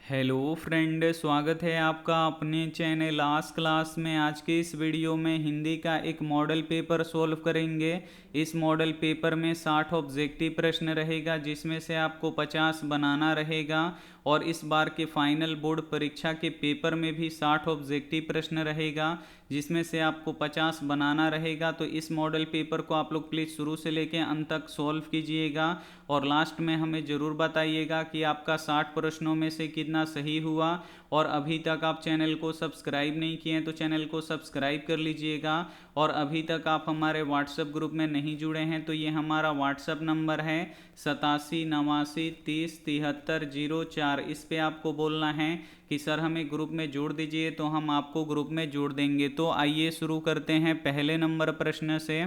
Hello friend, स्वागत है आपका अपने चैनल आज क्लास में। आज के इस वीडियो में हिंदी का एक मॉडल पेपर सोल्व करेंगे। इस मॉडल पेपर में 60 ऑब्जेक्टिव प्रश्न रहेगा, जिसमें से आपको 50 बनाना रहेगा। और इस बार के फाइनल बोर्ड परीक्षा के पेपर में भी 60 ऑब्जेक्टिव प्रश्न रहेगा, जिसमें से आपको 50 बनाना रहेगा। तो इस मॉडल पेपर को आप लोग प्लीज़ शुरू से लेकर अंत तक सॉल्व कीजिएगा और लास्ट में हमें ज़रूर बताइएगा कि आपका 60 प्रश्नों में से कितना सही हुआ। और अभी तक आप चैनल को सब्सक्राइब नहीं किए हैं तो चैनल को सब्सक्राइब कर लीजिएगा। और अभी तक आप हमारे व्हाट्सएप ग्रुप में नहीं जुड़े हैं तो ये हमारा व्हाट्सएप नंबर है 87 89 30 73 04। इस पे आपको बोलना है कि सर हमें ग्रुप में जोड़ दीजिए, तो हम आपको ग्रुप में जोड़ देंगे। तो आइए शुरू करते हैं पहले नंबर प्रश्न से।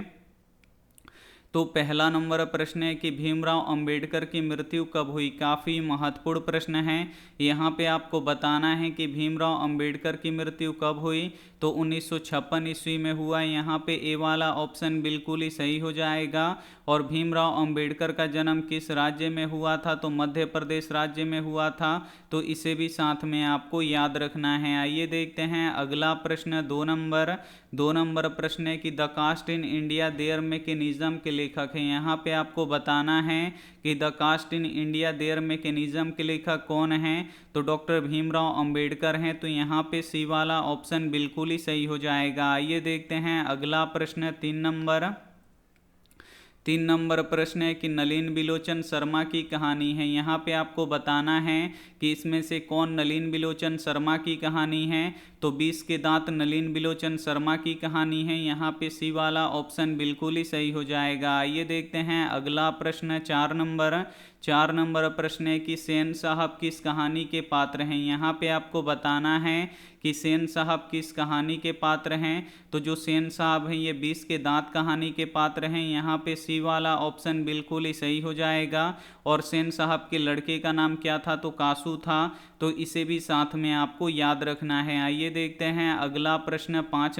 तो पहला नंबर प्रश्न है कि भीमराव अंबेडकर की मृत्यु कब हुई। काफ़ी महत्वपूर्ण प्रश्न है। यहाँ पे आपको बताना है कि भीमराव अंबेडकर की मृत्यु कब हुई। तो 1956 ईस्वी में हुआ। यहाँ पे ए वाला ऑप्शन बिल्कुल ही सही हो जाएगा। और भीमराव अंबेडकर का जन्म किस राज्य में हुआ था, तो मध्य प्रदेश राज्य में हुआ था। तो इसे भी साथ में आपको याद रखना है। आइए देखते हैं अगला प्रश्न। दो नंबर प्रश्न है कि the caste in India their mechanism के लेखक हैं। यहाँ पे आपको बताना है कि the caste in India their mechanism के लेखक कौन हैं। तो डॉक्टर भीमराव अंबेडकर हैं। तो यहाँ पे सी वाला ऑप्शन बिल्कुल ही सही हो जाएगा। आइए देखते हैं अगला प्रश्न। 3 नंबर प्रश्न है कि नलिन बिलोचन शर्मा की कहानी है। यहाँ पे आपको बताना है कि इसमें से कौन नलिन बिलोचन शर्मा की कहानी है। तो 20 के दांत नलिन बिलोचन शर्मा की कहानी है। यहाँ पे सी वाला ऑप्शन बिल्कुल ही सही हो जाएगा। आइए देखते हैं अगला प्रश्न। 4 नंबर प्रश्न है कि सेन साहब किस कहानी के पात्र हैं। यहाँ पे आपको बताना है कि सेन साहब किस कहानी के पात्र हैं। तो जो सेन साहब हैं ये 20 के दांत कहानी के पात्र हैं। यहाँ पे सी वाला ऑप्शन बिल्कुल ही सही हो जाएगा। और सेन साहब के लड़के का नाम क्या था, तो कासू था। तो इसे भी साथ में आपको याद रखना है। आइए देखते हैं अगला प्रश्न। 5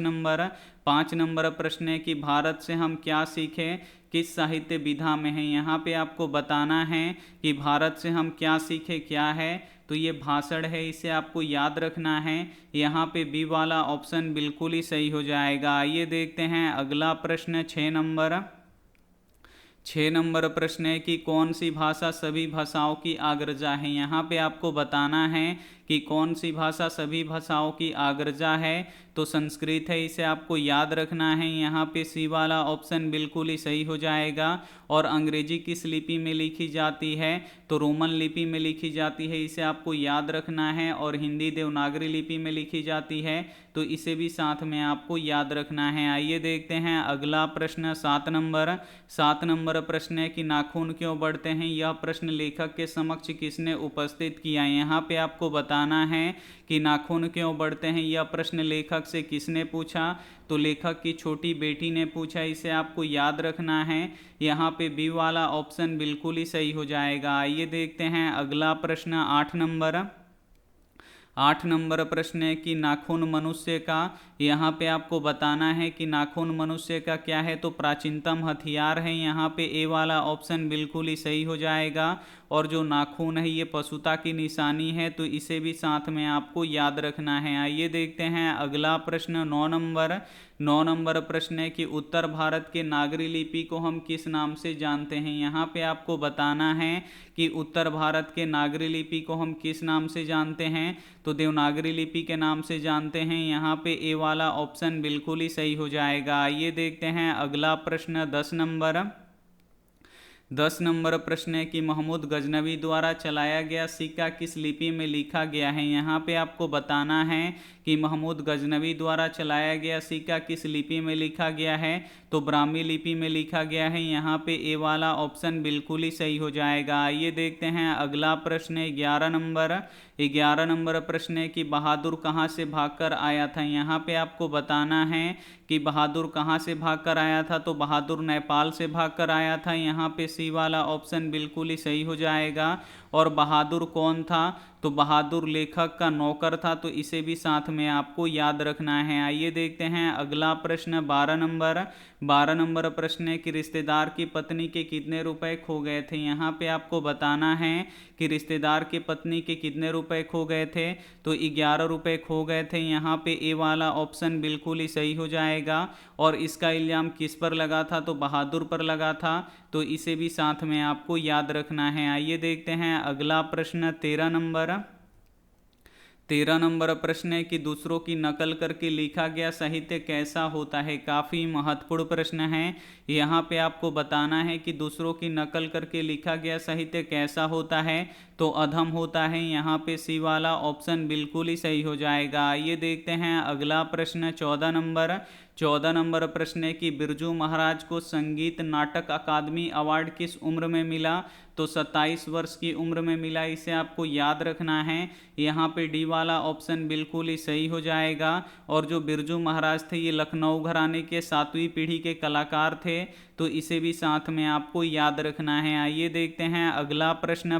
नंबर प्रश्न है कि भारत से हम क्या सीखें किस साहित्य विधा में है। यहाँ पे आपको बताना है कि भारत से हम क्या सीखें क्या है। तो ये भाषण है, इसे आपको याद रखना है। यहाँ पे बी वाला ऑप्शन बिल्कुल ही सही हो जाएगा। आइए देखते हैं अगला प्रश्न। 6 नंबर प्रश्न है कि कौन सी भाषा सभी भाषाओं की अग्रजा है। यहाँ पे आपको बताना है कि कौन सी भाषा सभी भाषाओं की अग्रजा है। तो संस्कृत है, इसे आपको याद रखना है। यहाँ पे सी वाला ऑप्शन बिल्कुल ही सही हो जाएगा। और अंग्रेजी किस लिपि में लिखी जाती है, तो रोमन लिपि में लिखी जाती है, इसे आपको याद रखना है। और हिंदी देवनागरी लिपि में लिखी जाती है, तो इसे भी साथ में आपको याद रखना है। आइए देखते हैं अगला प्रश्न। 7 नंबर प्रश्न है कि नाखून क्यों बढ़ते हैं। यह प्रश्न लेखक के समक्ष किसने उपस्थित किया। यहाँ पे आपको बताना है कि नाखून क्यों बढ़ते हैं, यह प्रश्न लेखक से किसने पूछा। तो लेखक की छोटी बेटी ने पूछा, इसे आपको याद रखना है। यहाँ पे बी वाला ऑप्शन बिल्कुल ही सही हो जाएगा। आइए देखते हैं अगला प्रश्न। 8 नंबर प्रश्न है कि नाखून मनुष्य का। यहाँ पे आपको बताना है कि नाखून मनुष्य का क्या है, तो प्राचीनतम हथियार है। यहाँ पे ए वाला ऑप्शन बिल्कुल ही सही हो जाएगा। और जो नाखून है ये पशुता की निशानी है, तो इसे भी साथ में आपको याद रखना है। आइए देखते हैं अगला प्रश्न। 9 नंबर प्रश्न है कि उत्तर भारत के नागरी लिपि को हम किस नाम से जानते हैं। यहाँ पे आपको बताना है कि उत्तर भारत के नागरी लिपि को हम किस नाम से जानते हैं। तो देवनागरी लिपि के नाम से जानते हैं। यहाँ पे ए वाला ऑप्शन बिल्कुल ही सही हो जाएगा। आइए देखते हैं अगला प्रश्न। 10 नंबर प्रश्न है कि महमूद गजनवी द्वारा चलाया गया सिक्का किस लिपि में लिखा गया है। यहाँ पे आपको बताना है कि महमूद गजनवी द्वारा चलाया गया सिक्का किस लिपि में लिखा गया है। तो ब्राह्मी लिपि में लिखा गया है। यहाँ पे ए वाला ऑप्शन बिल्कुल ही सही हो जाएगा। आइए देखते हैं अगला प्रश्न। 11 नंबर प्रश्न है कि बहादुर कहाँ से भागकर आया था। यहाँ पे आपको बताना है कि बहादुर कहाँ से भागकर आया था। तो बहादुर नेपाल से भागकर आया था। यहाँ पे सी वाला ऑप्शन बिल्कुल ही सही हो जाएगा। और बहादुर कौन था, तो बहादुर लेखक का नौकर था, तो इसे भी साथ में आपको याद रखना है। आइए देखते हैं अगला प्रश्न 12 नंबर प्रश्न है कि रिश्तेदार की पत्नी के कितने रुपए खो गए थे। यहाँ पे आपको बताना है कि रिश्तेदार की पत्नी के कितने रुपए खो गए थे, तो 11 रुपए खो गए थे। यहाँ पे ए वाला ऑप्शन बिल्कुल ही सही हो जाएगा। और इसका इल्जाम किस पर लगा था, तो बहादुर पर लगा था, तो इसे भी साथ में आपको याद रखना है। आइए देखते हैं अगला प्रश्न 13 नंबर प्रश्न है कि दूसरों की नकल करके लिखा गया साहित्य कैसा होता है। काफ़ी महत्वपूर्ण प्रश्न है। यहाँ पे आपको बताना है कि दूसरों की नकल करके लिखा गया साहित्य कैसा होता है, तो अधम होता है। यहाँ पे सी वाला ऑप्शन बिल्कुल ही सही हो जाएगा। आइए देखते हैं अगला प्रश्न 14 नंबर प्रश्न है कि बिरजू महाराज को संगीत नाटक अकादमी अवार्ड किस उम्र में मिला, तो 27 वर्ष की उम्र में मिला। इसे आपको याद रखना है। यहाँ पे डी वाला ऑप्शन बिल्कुल ही सही हो जाएगा। और जो बिरजू महाराज थे ये लखनऊ घराने के 7वीं पीढ़ी के कलाकार थे, तो इसे भी साथ में आपको याद रखना है। आइए देखते हैं अगला प्रश्न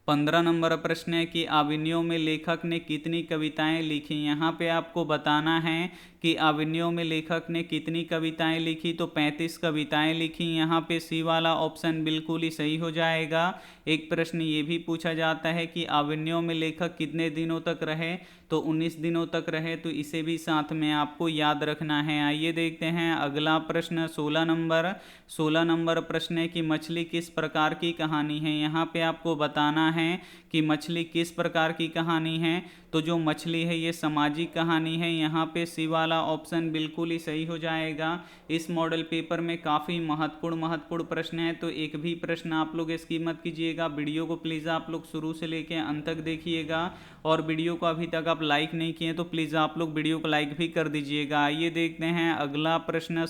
15 नंबर प्रश्न है कि आविनियों में लेखक ने कितनी कविताएं लिखी। यहाँ पे आपको बताना है कि आविनियों में लेखक ने कितनी कविताएं लिखी, तो 35 कविताएं लिखी। यहाँ पे सी वाला ऑप्शन बिल्कुल ही सही हो जाएगा। एक प्रश्न ये भी पूछा जाता है कि आविनियों में लेखक कितने दिनों तक रहे, तो 19 दिनों तक रहे, तो इसे भी साथ में आपको याद रखना है। आइए देखते हैं अगला प्रश्न 16 नंबर प्रश्न है कि मछली किस प्रकार की कहानी है। यहाँ पे आपको बताना है कि मछली किस प्रकार की कहानी है, तो जो मछली है ये सामाजिक कहानी है। यहाँ पे सी वाला ऑप्शन बिल्कुल ही सही हो जाएगा। इस मॉडल पेपर में काफ़ी महत्वपूर्ण प्रश्न है, तो एक भी प्रश्न आप लोग स्किप मत कीजिएगा। वीडियो को प्लीज़ आप लोग शुरू से लेके अंत तक देखिएगा। और वीडियो को अभी तक आप लाइक नहीं किए तो प्लीज़ आप लोग वीडियो को लाइक भी कर दीजिएगा। आइए देखते हैं अगला प्रश्न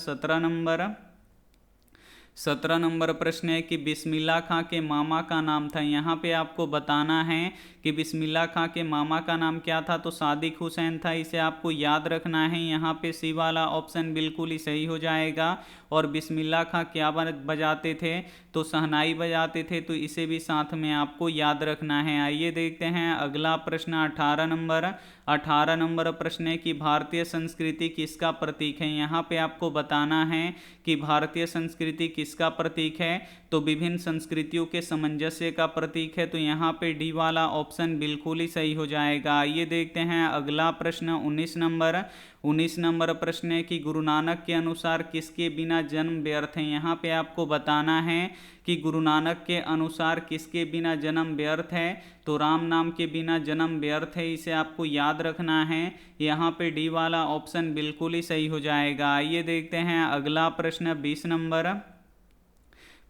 17 नंबर प्रश्न है कि बिस्मिल्लाह खां के मामा का नाम था। यहाँ पे आपको बताना है कि बिस्मिल्लाह खां के मामा का नाम क्या था, तो सादिक हुसैन था। इसे आपको याद रखना है। यहाँ पे सी वाला ऑप्शन बिल्कुल ही सही हो जाएगा। और बिस्मिल्लाह खां क्या बजाते थे, तो शहनाई बजाते थे, तो इसे भी साथ में आपको याद रखना है। आइए देखते हैं अगला प्रश्न 18 नंबर प्रश्न है कि भारतीय संस्कृति किसका प्रतीक है। यहाँ पे आपको बताना है कि भारतीय संस्कृति किसका प्रतीक है, तो विभिन्न संस्कृतियों के सामंजस्य का प्रतीक है। तो यहाँ पे डी वाला ऑप्शन बिल्कुल ही सही हो जाएगा। आइए देखते हैं अगला प्रश्न 19 नंबर प्रश्न है कि गुरु नानक के अनुसार किसके बिना जन्म व्यर्थ है। यहाँ पे आपको बताना है कि गुरु नानक के अनुसार किसके बिना जन्म व्यर्थ है, तो राम नाम के बिना जन्म व्यर्थ है। इसे आपको याद रखना है। यहाँ पे डी वाला ऑप्शन बिल्कुल ही सही हो जाएगा। आइए देखते हैं अगला प्रश्न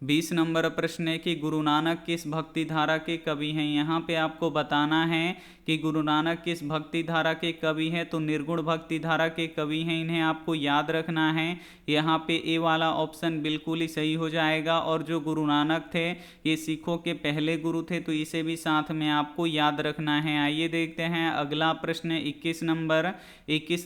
20 नंबर प्रश्न है कि गुरु नानक किस भक्ति धारा के कवि हैं। यहाँ पे आपको बताना है कि गुरु नानक किस भक्ति धारा के कवि हैं, तो निर्गुण भक्ति धारा के कवि हैं। इन्हें आपको याद रखना है। यहाँ पे ए वाला ऑप्शन बिल्कुल ही सही हो जाएगा। और जो गुरु नानक थे ये सिखों के पहले गुरु थे, तो इसे भी साथ में आपको याद रखना है। आइए देखते हैं अगला प्रश्न 21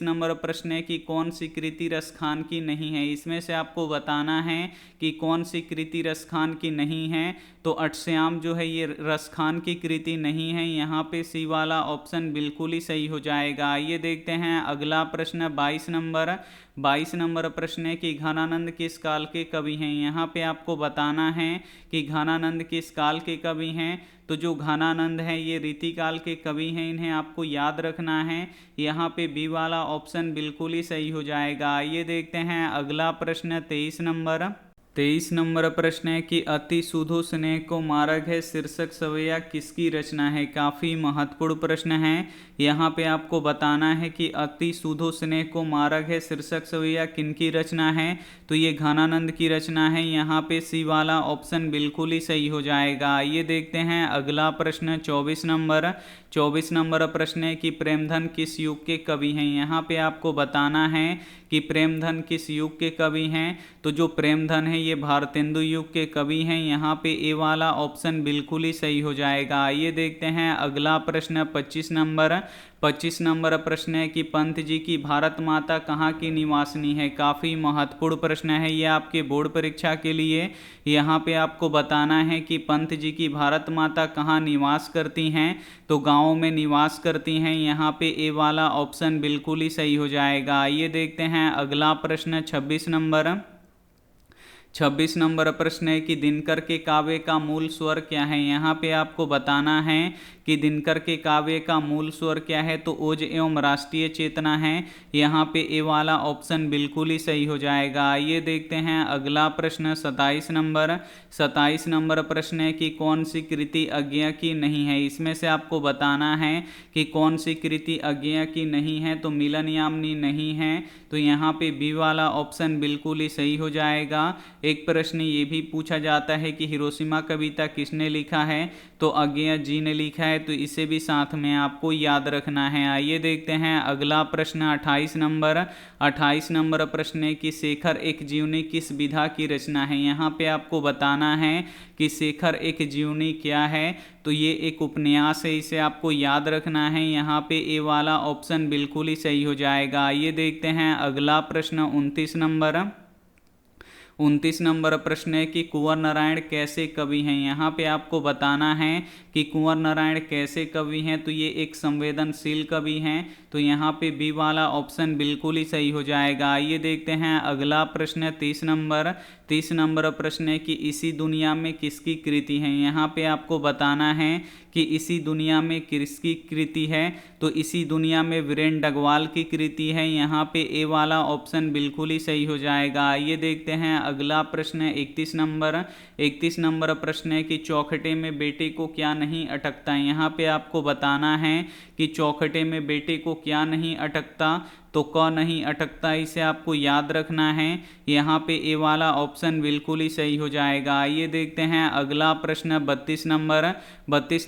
नंबर प्रश्न है कि कौन सी कृति रसखान की नहीं है। इसमें से आपको बताना है कि कौन सी कृति रसखान की नहीं है, तो अठश्याम जो है ये रसखान की कृति नहीं है। यहाँ पे सी वाला ऑप्शन बिल्कुल ही सही हो जाएगा। आइए देखते हैं अगला प्रश्न 22 नंबर प्रश्न है कि घनानंद किस काल के कवि हैं। यहाँ पे आपको बताना है कि घनानंद किस काल के कवि हैं, तो जो घनानंद है ये रीतिकाल के कवि हैं। इन्हें आपको याद रखना है। यहाँ पे बी वाला ऑप्शन बिल्कुल ही सही हो जाएगा। आइए देखते हैं अगला प्रश्न 23 नंबर प्रश्न है कि अति सुधो स्नेह को मार्ग है शीर्षक सवैया किसकी रचना है। काफ़ी महत्वपूर्ण प्रश्न है। यहाँ पे आपको बताना है कि अति सुधो स्नेह को मार्ग है शीर्षक सवैया किनकी रचना है, तो ये घनानंद की रचना है। यहाँ पे सी वाला ऑप्शन बिल्कुल ही सही हो जाएगा। आइए देखते हैं अगला प्रश्न 24 नंबर प्रश्न है कि प्रेमधन किस युग के कवि हैं। यहाँ पे आपको बताना है कि प्रेमधन किस युग के कवि हैं, तो जो प्रेमधन है ये भारतेंदु युग के कवि हैं। यहाँ पे ए वाला ऑप्शन बिल्कुल ही सही हो जाएगा। आइए देखते हैं अगला प्रश्न 25 नंबर प्रश्न है कि पंत जी की भारत माता कहाँ की निवासिनी है। काफ़ी महत्वपूर्ण प्रश्न है ये आपके बोर्ड परीक्षा के लिए। यहाँ पे आपको बताना है कि पंत जी की भारत माता कहाँ निवास करती हैं, तो गाँव में निवास करती हैं। यहाँ पे ए वाला ऑप्शन बिल्कुल ही सही हो जाएगा। आइए देखते हैं अगला प्रश्न 26 नंबर प्रश्न है कि दिनकर के काव्य का मूल स्वर क्या है। यहाँ पे आपको बताना है कि दिनकर के काव्य का मूल स्वर क्या है, तो ओज एवं राष्ट्रीय चेतना है। यहाँ पे ए वाला ऑप्शन बिल्कुल ही सही हो जाएगा। आइए देखते हैं अगला प्रश्न 27 नंबर प्रश्न है कि कौन सी कृति अज्ञेय की नहीं है। इसमें से आपको बताना है कि कौन सी कृति अज्ञेय की नहीं है, तो मिलन यामिनी नहीं है, तो यहाँ पे बी वाला ऑप्शन बिल्कुल ही सही हो जाएगा। एक प्रश्न ये भी पूछा जाता है कि हिरोशिमा कविता किसने लिखा है, तो अज्ञेय जी ने लिखा है, तो इसे भी साथ में आपको याद रखना है। आइए देखते हैं अगला प्रश्न 28 नंबर प्रश्न है कि शेखर एक जीवनी किस विधा की रचना है। यहाँ पे आपको बताना है कि शेखर एक जीवनी क्या है, तो ये एक उपन्यास है, इसे आपको याद रखना है। यहाँ पे ए वाला ऑप्शन बिल्कुल ही सही हो जाएगा। आइए देखते हैं अगला प्रश्न 29 नंबर प्रश्न है कि कुंवर नारायण कैसे कवि हैं। यहाँ पे आपको बताना है कि कुंवर नारायण कैसे कवि हैं, तो ये एक संवेदनशील कवि हैं, तो यहाँ पे बी वाला ऑप्शन बिल्कुल ही सही हो जाएगा। आइए देखते हैं अगला प्रश्न 30 नंबर प्रश्न है कि इसी दुनिया में किसकी कृति है। यहाँ पे आपको बताना है कि इसी दुनिया में किसकी कृति है, तो इसी दुनिया में वीरेन डगवाल की कृति है। यहाँ पे ए वाला ऑप्शन बिल्कुल ही सही हो जाएगा। आइए देखते हैं अगला प्रश्न 31 नंबर प्रश्न है कि चौखटे में बेटे को क्या नहीं अटकता। यहाँ पे आपको बताना है कि चौखटे में बेटे को क्या नहीं अटकता, तो क नहीं अटकता, इसे आपको याद रखना है। यहाँ पे ए वाला ऑप्शन बिल्कुल ही सही हो जाएगा। आइए देखते हैं अगला प्रश्न 32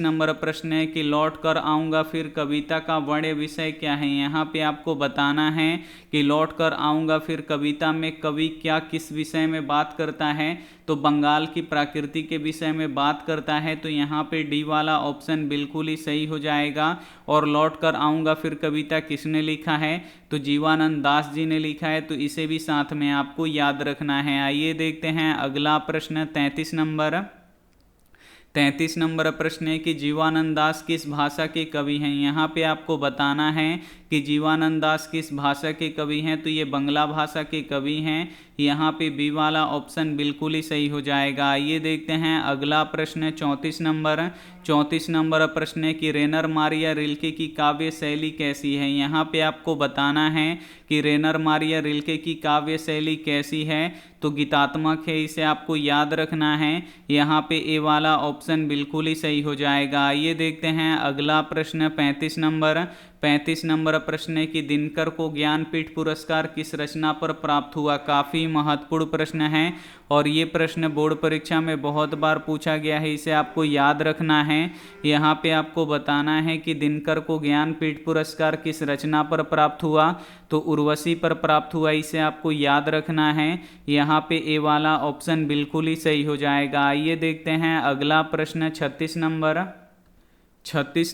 नंबर प्रश्न है कि लौट कर आऊँगा फिर कविता का वर्ण्य विषय क्या है। यहाँ पे आपको बताना है कि लौट कर आऊँगा फिर कविता में कवि क्या किस विषय में बात करता है, तो बंगाल की प्रकृति के विषय में बात करता है, तो यहाँ पे डी वाला ऑप्शन बिल्कुल ही सही हो जाएगा। और लौट कर आऊँगा फिर कविता किसने लिखा है, तो जीवानंद दास जी ने लिखा है, तो इसे भी साथ में आपको याद रखना है। आइए देखते हैं अगला प्रश्न 33 नंबर प्रश्न है कि जीवानंद दास किस भाषा के कवि हैं। यहाँ पे आपको बताना है कि जीवानंद दास किस भाषा के कवि हैं, तो ये बंगला भाषा के कवि हैं। यहाँ पे बी वाला ऑप्शन बिल्कुल ही सही हो जाएगा। आइए देखते हैं अगला प्रश्न 34 नंबर प्रश्न है कि रेनर मारिया रिल्के की काव्य शैली कैसी है। यहाँ पे आपको बताना है कि रेनर मारिया रिल्के की काव्य शैली कैसी है, तो गीतात्मक है, इसे आपको याद रखना है। यहाँ पे ए वाला ऑप्शन बिल्कुल ही सही हो जाएगा। आइए देखते हैं अगला प्रश्न 35 नंबर प्रश्न है कि दिनकर को ज्ञानपीठ पुरस्कार किस रचना पर प्राप्त हुआ। काफ़ी महत्वपूर्ण प्रश्न है और ये प्रश्न बोर्ड परीक्षा में बहुत बार पूछा गया है, इसे आपको याद रखना है। यहाँ पे आपको बताना है कि दिनकर को ज्ञानपीठ पुरस्कार किस रचना पर प्राप्त हुआ, तो उर्वशी पर प्राप्त हुआ, इसे आपको याद रखना है। यहाँ पे ए वाला ऑप्शन बिल्कुल ही सही हो जाएगा। आइए देखते हैं अगला प्रश्न 36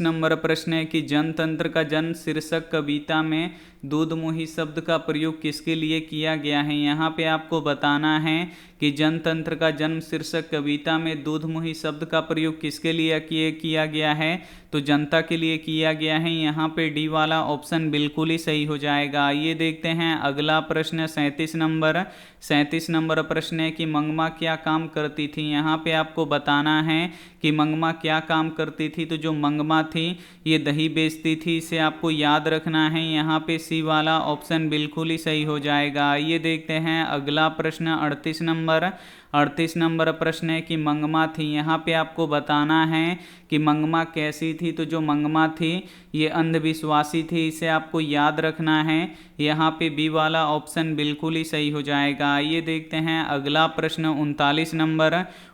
नंबर प्रश्न है कि जनतंत्र का जन्म शीर्षक कविता में दूधमुही शब्द का प्रयोग किसके लिए किया गया है। यहाँ पे आपको बताना है कि जनतंत्र का जन्म शीर्षक कविता में दूधमुही शब्द का प्रयोग किसके लिए किया गया है, तो जनता के लिए किया गया है। यहाँ पे डी वाला ऑप्शन बिल्कुल ही सही हो जाएगा। आइए देखते हैं अगला प्रश्न 37 नंबर प्रश्न है कि मंगमा क्या काम करती थी। यहाँ पे आपको बताना है कि मंगमा क्या काम करती थी, तो जो मंगमा थी ये दही बेचती थी, इसे आपको याद रखना है। यहाँ पे सी वाला ऑप्शन बिल्कुल ही सही हो जाएगा। आइए देखते हैं अगला प्रश्न 38 38 नंबर प्रश्न है कि मंगमा थी, यहाँ पे आपको बताना है कि मंगमा कैसी थी। तो जो मंगमा थी ये अंधविश्वासी थी, इसे आपको याद रखना है। यहाँ पे बी वाला ऑप्शन बिल्कुल ही सही हो जाएगा। आइए देखते हैं अगला प्रश्न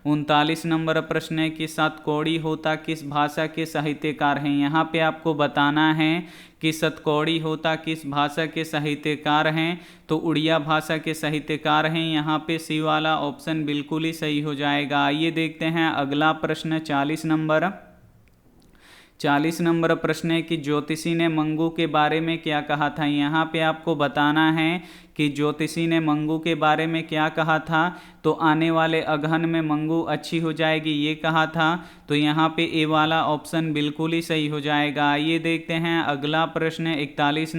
39 नंबर प्रश्न है कि सतकौड़ी होता किस भाषा के साहित्यकार हैं। यहाँ पे आपको बताना है कि सतकौड़ी होता किस भाषा के साहित्यकार हैं। तो उड़िया भाषा के साहित्यकार हैं। यहाँ पे सी वाला ऑप्शन बिल्कुल ही सही हो जाएगा। आइए देखते हैं अगला प्रश्न 40 नंबर प्रश्न है कि ज्योतिषी ने मंगू के बारे में क्या कहा था। यहाँ पे आपको बताना है कि ज्योतिषी ने मंगू के बारे में क्या कहा था। तो आने वाले अगहन में मंगू अच्छी हो जाएगी, ये कहा था। तो यहाँ पे ए वाला ऑप्शन बिल्कुल ही सही हो जाएगा। आइए देखते हैं अगला प्रश्न 41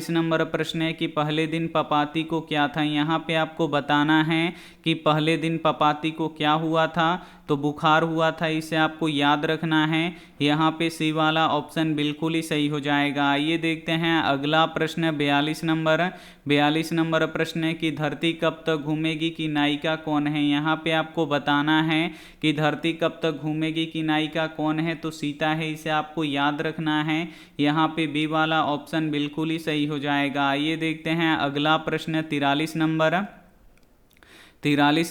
नंबर प्रश्न है कि पहले दिन पपाती को क्या था। यहाँ पे आपको बताना है कि पहले दिन पपाती को क्या हुआ था। तो बुखार हुआ था, इसे आपको याद रखना है। यहाँ पे सी वाला ऑप्शन बिल्कुल ही सही हो जाएगा। आइए देखते हैं अगला प्रश्न 42 नंबर प्रश्न है कि धरती कब तक घूमेगी की नायिका कौन है। यहाँ पे आपको बताना है कि धरती कब तक घूमेगी की नायिका कौन है। तो सीता है, इसे आपको याद रखना है। यहाँ पे बी वाला ऑप्शन बिल्कुल ही सही हो जाएगा। आइए देखते हैं अगला प्रश्न 43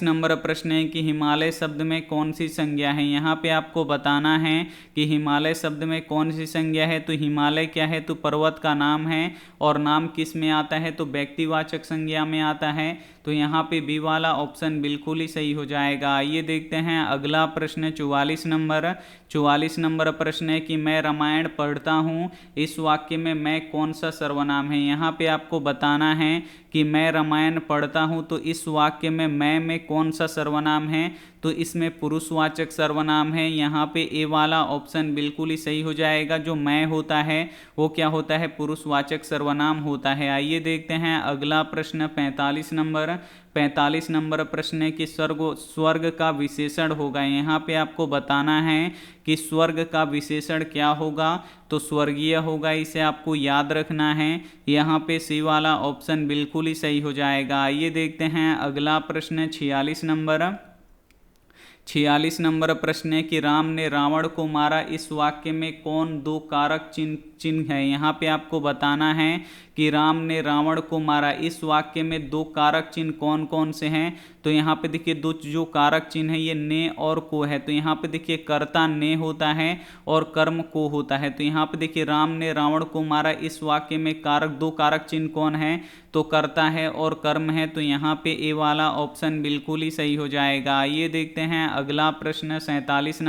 नंबर प्रश्न है कि हिमालय शब्द में कौन सी संज्ञा है। यहाँ पे आपको बताना है कि हिमालय शब्द में कौन सी संज्ञा है। तो हिमालय क्या है, तो पर्वत का नाम है। और नाम किस में आता है, तो व्यक्तिवाचक संज्ञा में आता है। तो यहाँ पे बी वाला ऑप्शन बिल्कुल ही सही हो जाएगा। आइए देखते हैं अगला प्रश्न 44 नंबर प्रश्न है कि मैं रामायण पढ़ता हूँ, इस वाक्य में मैं कौन सा सर्वनाम है। यहाँ पे आपको बताना है कि मैं रामायण पढ़ता हूँ, तो इस वाक्य में मैं में कौन सा सर्वनाम है। तो इसमें पुरुषवाचक सर्वनाम है। यहाँ पे ए वाला ऑप्शन बिल्कुल ही सही हो जाएगा। जो मैं होता है वो क्या होता है, पुरुषवाचक सर्वनाम होता है। आइए देखते हैं अगला प्रश्न 45 नंबर प्रश्न है कि स्वर्ग का विशेषण होगा। यहाँ पे आपको बताना है कि स्वर्ग का विशेषण क्या होगा। तो स्वर्गीय होगा, इसे आपको याद रखना है। यहाँ पे सी वाला ऑप्शन बिल्कुल ही सही हो जाएगा। आइए देखते हैं अगला प्रश्न 46 नंबर प्रश्न है कि राम ने रावण को मारा, इस वाक्य में कौन दो कारक चिन्ह है। यहाँ पे आपको बताना है कि राम ने रावण को मारा, इस वाक्य में दो कारक चिन्ह कौन कौन से हैं। तो यहाँ पे देखिए दो जो कारक चिन्ह है ये ने और को है। तो यहाँ पे देखिए कर्ता ने होता है और कर्म को होता है। तो यहाँ पे देखिए राम ने रावण को मारा, इस वाक्य में दो कारक चिन्ह कौन है, तो कर्ता है और कर्म है। तो यहाँ पे ए वाला ऑप्शन बिल्कुल ही सही हो जाएगा। आइए देखते हैं अगला प्रश्न 47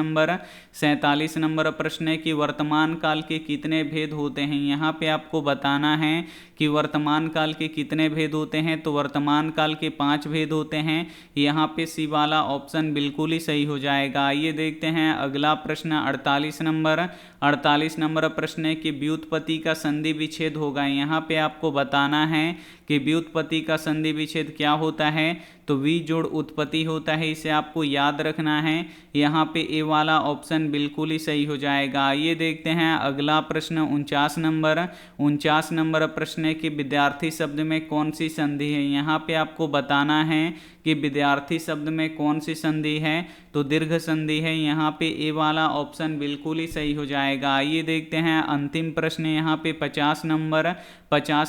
नंबर प्रश्न है कि वर्तमान काल के कितने भेद होते हैं। यहाँ पे आपको बताना है कि वर्तमान काल के कितने भेद होते हैं। तो वर्तमान काल के 5 भेद होते हैं। यहाँ पे सी वाला ऑप्शन बिल्कुल ही सही हो जाएगा। आइए देखते हैं अगला प्रश्न 48 नंबर प्रश्न है कि व्युत्पत्ति का संधि विच्छेद होगा। यहाँ पे आपको बताना है कि व्युत्पत्ति का संधि विच्छेद क्या होता है। तो वी जोड़ उत्पत्ति होता है, इसे आपको याद रखना है। यहाँ पे ए वाला ऑप्शन बिल्कुल ही सही हो जाएगा। आइए देखते हैं अगला प्रश्न 49 नंबर प्रश्न है कि विद्यार्थी शब्द में कौन सी संधि है। यहाँ पे आपको बताना है कि विद्यार्थी शब्द में कौन सी संधि है। तो दीर्घ संधि है। यहाँ पे ए वाला ऑप्शन बिल्कुल ही सही हो जाएगा। आइए देखते हैं अंतिम प्रश्न यहाँ पे 50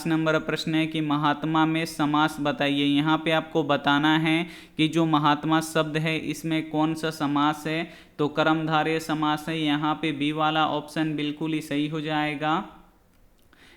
नंबर प्रश्न है कि महात्मा में समास बताइए। यहाँ पे आपको बताना है कि जो महात्मा शब्द है इसमें कौन सा समास है। तो कर्मधारय समास है। यहाँ पे बी वाला ऑप्शन बिल्कुल ही सही हो जाएगा।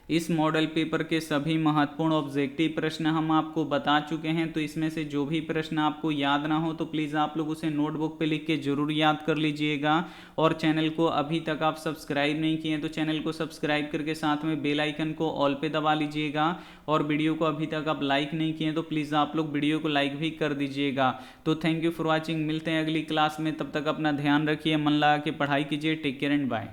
इस मॉडल पेपर के सभी महत्वपूर्ण ऑब्जेक्टिव प्रश्न हम आपको बता चुके हैं। तो इसमें से जो भी प्रश्न आपको याद ना हो तो प्लीज़ आप लोग उसे नोटबुक पे लिख के जरूर याद कर लीजिएगा। और चैनल को अभी तक आप सब्सक्राइब नहीं किए तो चैनल को सब्सक्राइब करके साथ में बेल आइकन को ऑल पे दबा लीजिएगा। और वीडियो को अभी तक आप लाइक नहीं किए तो प्लीज़ आप लोग वीडियो को लाइक भी कर दीजिएगा। तो थैंक यू फॉर वॉचिंग। मिलते हैं अगली क्लास में, तब तक अपना ध्यान रखिए, मन लगा के पढ़ाई कीजिए। Take care and bye.